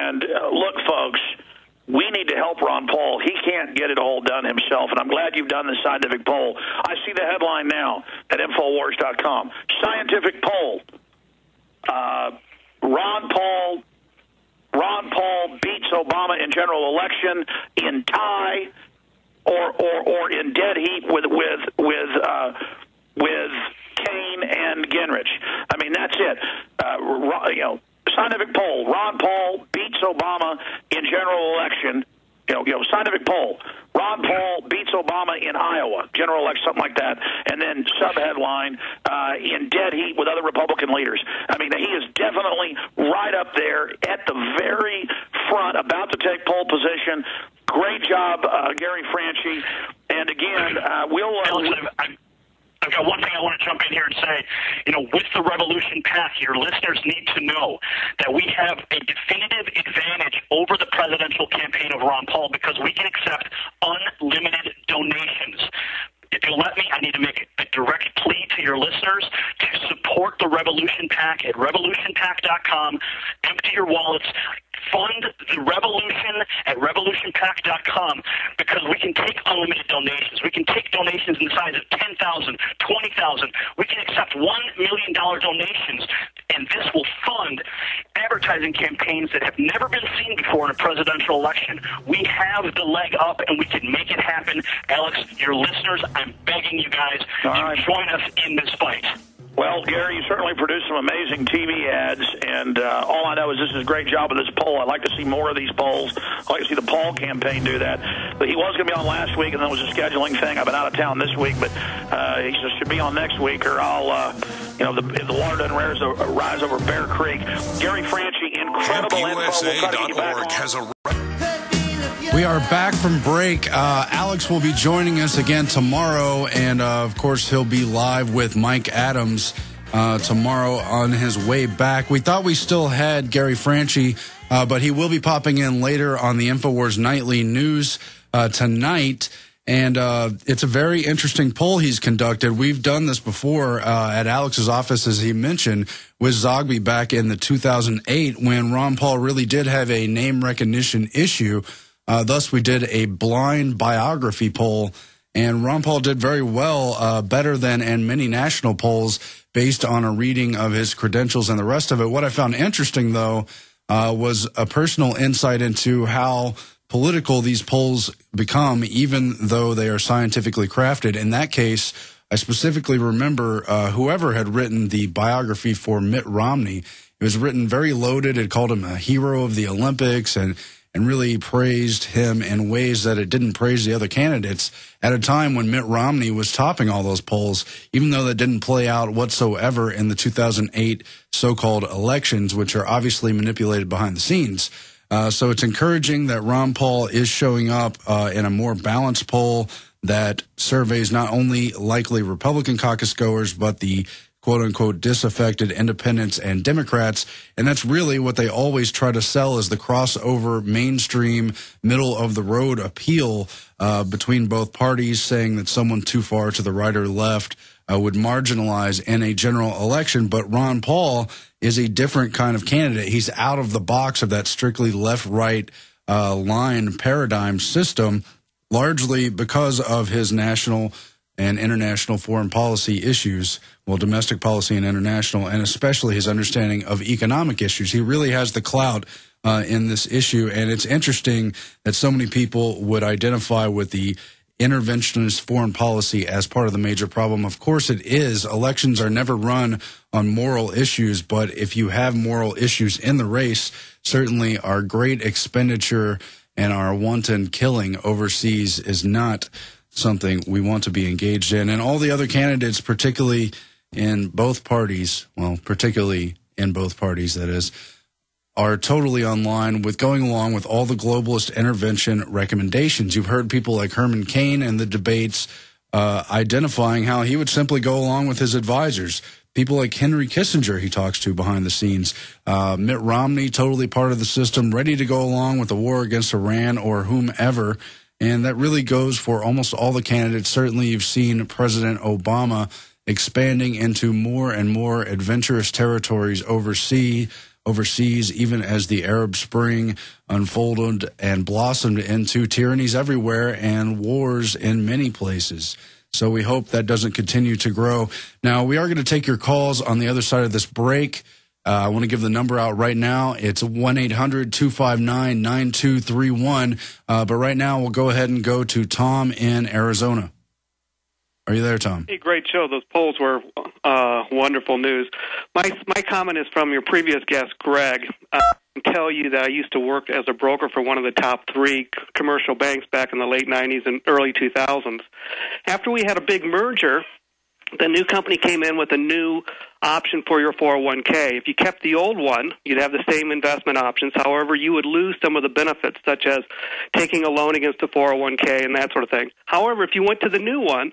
And look, folks, we need to help Ron Paul. He can't get it all done himself, and I'm glad you've done the scientific poll. I see the headline now at Infowars.com. Scientific poll. Ron Paul beats Obama in general election in tie or in dead heat with Kane and Gingrich. I mean, that's it. Scientific poll. Ron Paul beats Obama in general election. Scientific poll. Ron Paul beats Obama in Iowa, general election, something like that. And then subheadline, in dead heat with other Republican leaders. I mean, he is definitely right up there at the very front, about to take pole position. Great job, Gary Franchi. And again, I've got one thing I want to jump in here and say, with the Revolution PAC, your listeners need to know that we have a definitive advantage over the presidential campaign of Ron Paul because we can accept unlimited donations. If you'll let me, I need to make a direct plea to your listeners to support the Revolution PAC at revolutionpac.com. Empty your wallets. Fund the revolution at revolutionpac.com because we can take unlimited donations. We can take donations in the size of $10,000, $20,000. We can accept $1 million donations, and this will fund advertising campaigns that have never been seen before in a presidential election. We have the leg up, and we can make it happen. Alex, your listeners, I'm begging you guys to join us in this fight. Well, Gary, you certainly produced some amazing TV ads, and all I know is this is a great job of this poll. I'd like to see more of these polls. I'd like to see the Paul campaign do that. But he was going to be on last week, and then it was a scheduling thing. I've been out of town this week, but he should be on next week, or I'll, if the water doesn't rise over Bear Creek. Gary Franchi, incredible info. We'll try to get you back on. We are back from break. Alex will be joining us again tomorrow, and of course he'll be live with Mike Adams tomorrow on his way back. We thought we still had Gary Franchi, but he will be popping in later on the Infowars Nightly News tonight, and it's a very interesting poll he's conducted. We've done this before at Alex's office, as he mentioned, with Zogby back in the 2008 when Ron Paul really did have a name recognition issue. Thus, we did a blind biography poll, and Ron Paul did very well, better than in many national polls, based on a reading of his credentials and the rest of it. What I found interesting, though, was a personal insight into how political these polls become, even though they are scientifically crafted. In that case, I specifically remember whoever had written the biography for Mitt Romney. It was written very loaded. It called him a hero of the Olympics and really praised him in ways that it didn't praise the other candidates at a time when Mitt Romney was topping all those polls, even though that didn't play out whatsoever in the 2008 so-called elections, which are obviously manipulated behind the scenes. So it's encouraging that Ron Paul is showing up in a more balanced poll that surveys not only likely Republican caucus goers, but the quote-unquote disaffected independents and Democrats, and that's really what they always try to sell as the crossover, mainstream, middle-of-the-road appeal between both parties, saying that someone too far to the right or left would marginalize in a general election. But Ron Paul is a different kind of candidate. He's out of the box of that strictly left-right line paradigm system, largely because of his national and international foreign policy issues, well, domestic policy and international, and especially his understanding of economic issues. He really has the clout in this issue, and it's interesting that so many people would identify with the interventionist foreign policy as part of the major problem. Of course it is. Elections are never run on moral issues, but if you have moral issues in the race, certainly our great expenditure and our wanton killing overseas is not something we want to be engaged in. And all the other candidates, particularly in both parties, well, particularly in both parties, that is, are totally online with going along with all the globalist intervention recommendations. You've heard people like Herman Cain in the debates identifying how he would simply go along with his advisors. People like Henry Kissinger he talks to behind the scenes. Mitt Romney, totally part of the system, ready to go along with the war against Iran or whomever. And that really goes for almost all the candidates. Certainly you've seen President Obama expanding into more and more adventurous territories overseas, overseas, even as the Arab Spring unfolded and blossomed into tyrannies everywhere and wars in many places. So we hope that doesn't continue to grow. Now, we are going to take your calls on the other side of this break. I want to give the number out right now. It's 1-800-259-9231. But right now, we'll go ahead and go to Tom in Arizona. Are you there, Tom? Hey, great show. Those polls were wonderful news. My comment is from your previous guest, Greg. I can tell you that I used to work as a broker for one of the top 3 commercial banks back in the late 90s and early 2000s. After we had a big merger, the new company came in with a new option for your 401k. If you kept the old one, you'd have the same investment options. However, you would lose some of the benefits, such as taking a loan against the 401k and that sort of thing. However, if you went to the new one,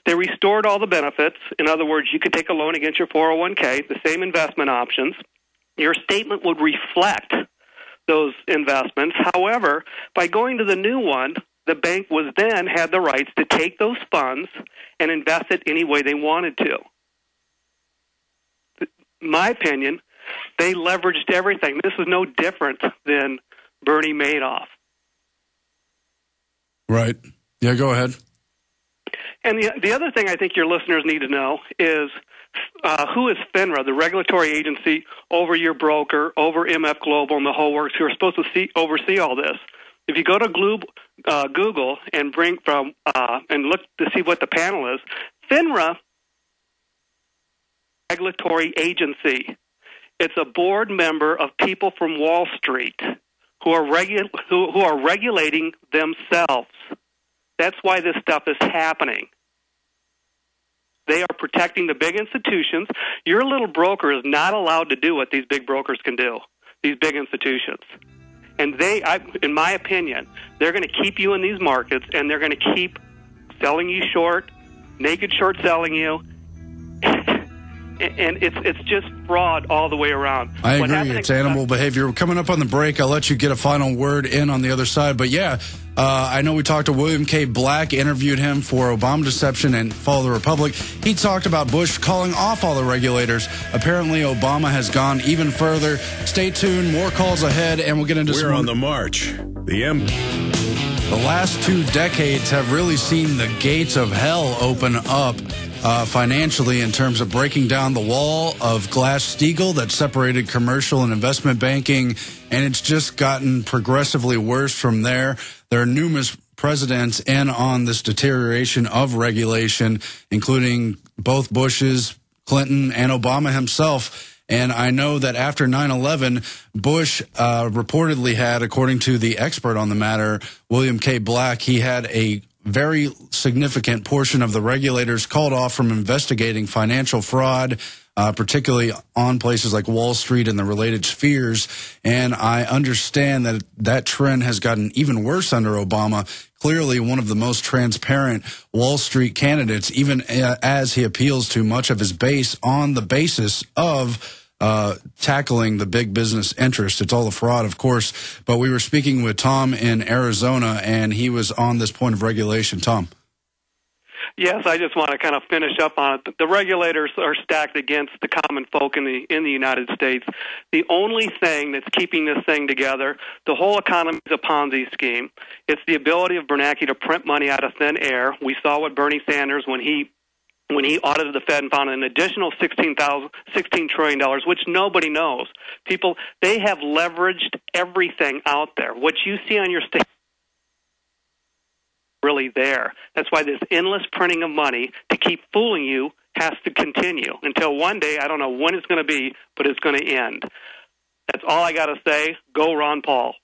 they restored all the benefits. In other words, you could take a loan against your 401k, the same investment options. Your statement would reflect those investments. However, by going to the new one, the bank was then had the rights to take those funds and invest it any way they wanted to. In my opinion, they leveraged everything. This was no different than Bernie Madoff. Right. Yeah, go ahead. And the other thing I think your listeners need to know is who is FINRA, the regulatory agency over your broker, over MF Global and the whole works, who are supposed to oversee all this. If you go to Google and and look to see what the panel is, FINRA, regulatory agency. It's a board member of people from Wall Street who are regulating themselves. That's why this stuff is happening. They are protecting the big institutions. Your little broker is not allowed to do what these big brokers can do, these big institutions. And in my opinion, they're going to keep you in these markets, and they're going to keep selling you short, naked short selling you. And it's just fraud all the way around. I agree. It's animal behavior. We're coming up on the break. I'll let you get a final word in on the other side. But, yeah, I know we talked to William K. Black, interviewed him for Obama Deception and Fall of the Republic. He talked about Bush calling off all the regulators. Apparently, Obama has gone even further. Stay tuned. More calls ahead, and we'll get into We're on the march. The last 2 decades have really seen the gates of hell open up financially in terms of breaking down the wall of Glass-Steagall that separated commercial and investment banking, and it's just gotten progressively worse from there. There are numerous presidents in on this deterioration of regulation, including both Bushes, Clinton, and Obama himself. And I know that after 9/11, Bush reportedly had, according to the expert on the matter, William K. Black, he had a very significant portion of the regulators called off from investigating financial fraud, particularly on places like Wall Street and the related spheres. And I understand that that trend has gotten even worse under Obama. Clearly one of the most transparent Wall Street candidates, even as he appeals to much of his base on the basis of tackling the big business interest. It's all a fraud, of course. But we were speaking with Tom in Arizona, and he was on this point of regulation. Tom. Yes, I just want to kind of finish up on it. The regulators are stacked against the common folk in the United States. The only thing that's keeping this thing together, the whole economy is a Ponzi scheme. It's the ability of Bernanke to print money out of thin air. We saw what Bernie Sanders, when he audited the Fed and found an additional $16 trillion, which nobody knows. People, they have leveraged everything out there. What you see on your state really there. That's why this endless printing of money to keep fooling you has to continue until one day, I don't know when it's going to be, but it's going to end. That's all I got to say. Go Ron Paul.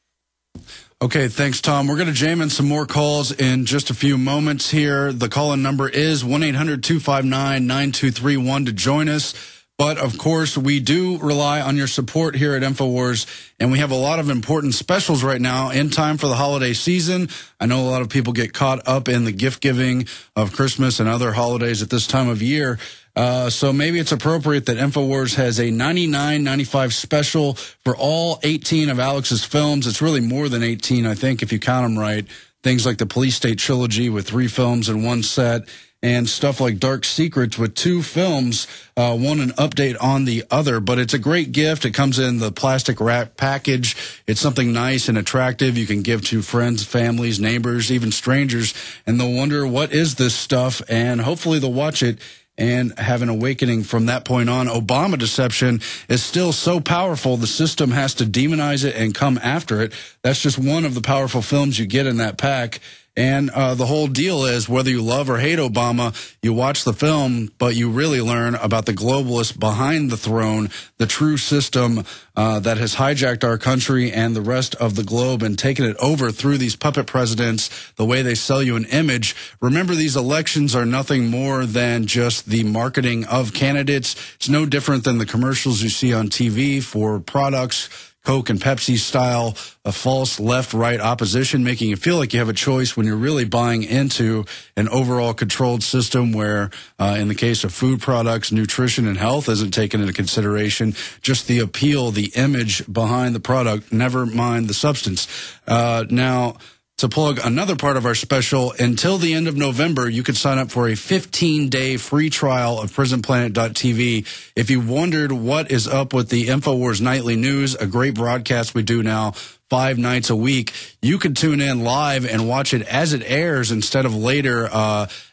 Okay, thanks, Tom. We're going to jam in some more calls in just a few moments here. The call-in number is 1-800-259-9231 to join us. But, of course, we do rely on your support here at Infowars, and we have a lot of important specials right now in time for the holiday season. I know a lot of people get caught up in the gift-giving of Christmas and other holidays at this time of year. So maybe it's appropriate that Infowars has a $99.95 special for all 18 of Alex's films. It's really more than 18, I think, if you count them right. things like the Police State trilogy with 3 films in one set, and stuff like Dark Secrets with 2 films, one an update on the other. But it's a great gift. It comes in the plastic wrap package. It's something nice and attractive you can give to friends, families, neighbors, even strangers, and they'll wonder, what is this stuff? And hopefully they'll watch it and have an awakening from that point on. Obama deception is still so powerful, the system has to demonize it and come after it. That's just one of the powerful films you get in that pack. And the whole deal is, whether you love or hate Obama, you watch the film, but you really learn about the globalists behind the throne, the true system that has hijacked our country and the rest of the globe and taken it over through these puppet presidents, the way they sell you an image. Remember, these elections are nothing more than just the marketing of candidates. It's no different than the commercials you see on TV for products, Coke and Pepsi style, a false left-right opposition, making you feel like you have a choice when you're really buying into an overall controlled system where, in the case of food products, nutrition and health isn't taken into consideration. Just the appeal, the image behind the product, never mind the substance. Now, to plug another part of our special, until the end of November, you could sign up for a 15-day free trial of PrisonPlanet.tv. If you wondered what is up with the Infowars Nightly News, a great broadcast we do now 5 nights a week, you can tune in live and watch it as it airs instead of later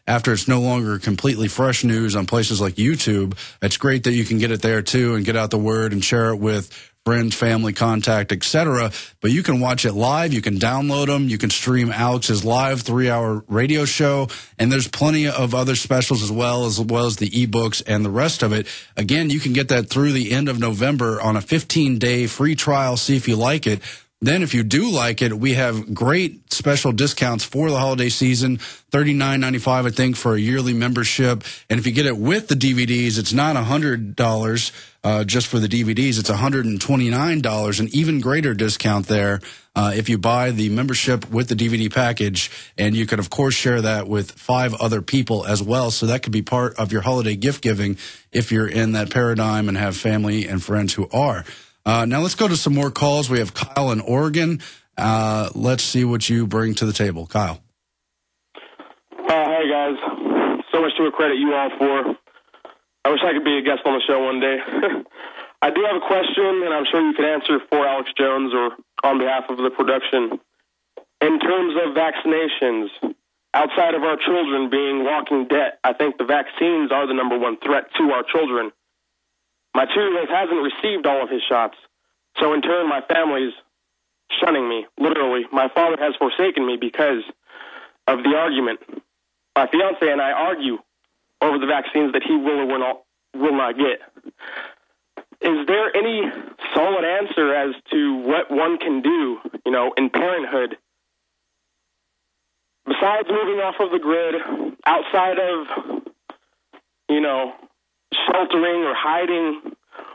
after it's no longer completely fresh news on places like YouTube. It's great that you can get it there, too, and get out the word and share it with friends, family, contact, etc. But you can watch it live. You can download them. You can stream Alex's live 3-hour radio show. And there's plenty of other specials as well as the ebooks and the rest of it. Again, you can get that through the end of November on a 15-day free trial. See if you like it. Then if you do like it, we have great special discounts for the holiday season, $39.95, I think, for a yearly membership. And if you get it with the DVDs, it's not $100 just for the DVDs. It's $129, an even greater discount there if you buy the membership with the DVD package. And you can, of course, share that with 5 other people as well. So that could be part of your holiday gift giving if you're in that paradigm and have family and friends who are. Now let's go to some more calls. We have Kyle in Oregon. Let's see what you bring to the table. Kyle. Hey, guys. So much to credit you all for. I wish I could be a guest on the show one day. I do have a question, and I'm sure you can answer for Alex Jones or on behalf of the production. In terms of vaccinations, outside of our children being walking dead, I think the vaccines are the #1 threat to our children. My 2-year-old hasn't received all of his shots, so in turn my family's shunning me, literally. My father has forsaken me because of the argument. My fiance and I argue over the vaccines that he will or will not get. Is there any solid answer as to what one can do, in parenthood, besides moving off of the grid, outside of, sheltering or hiding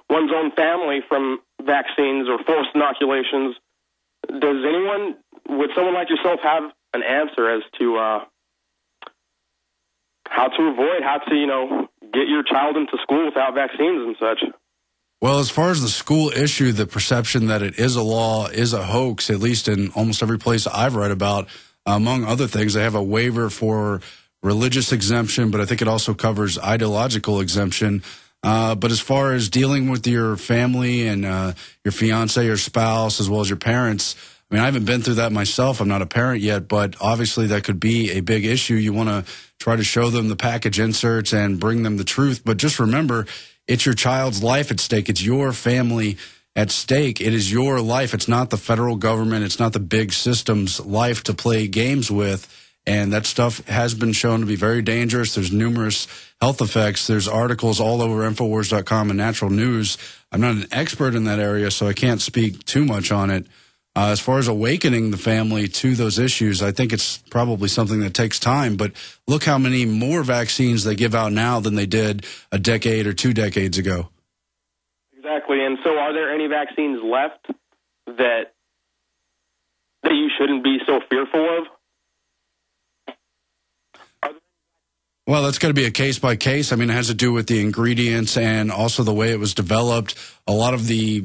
one's own family from vaccines or forced inoculations? Would someone like yourself have an answer as to how to avoid, how to, get your child into school without vaccines and such? Well, as far as the school issue, the perception that it is a law is a hoax, at least in almost every place I've read about. Among other things, they have a waiver for religious exemption, but I think it also covers ideological exemption. But as far as dealing with your family and your fiance, your spouse, as well as your parents, I mean, I haven't been through that myself. I'm not a parent yet, but obviously that could be a big issue. You want to try to show them the package inserts and bring them the truth. But just remember, it's your child's life at stake. It's your family at stake. It is your life. It's not the federal government. It's not the big system's life to play games with. And that stuff has been shown to be very dangerous. There's numerous health effects. There's articles all over Infowars.com and Natural News. I'm not an expert in that area, so I can't speak too much on it. As far as awakening the family to those issues, I think it's probably something that takes time. But look how many more vaccines they give out now than they did a decade or 2 decades ago. Exactly. And so are there any vaccines left that you shouldn't be so fearful of? Well, that's got to be a case by case. I mean, it has to do with the ingredients and also the way it was developed. A lot of the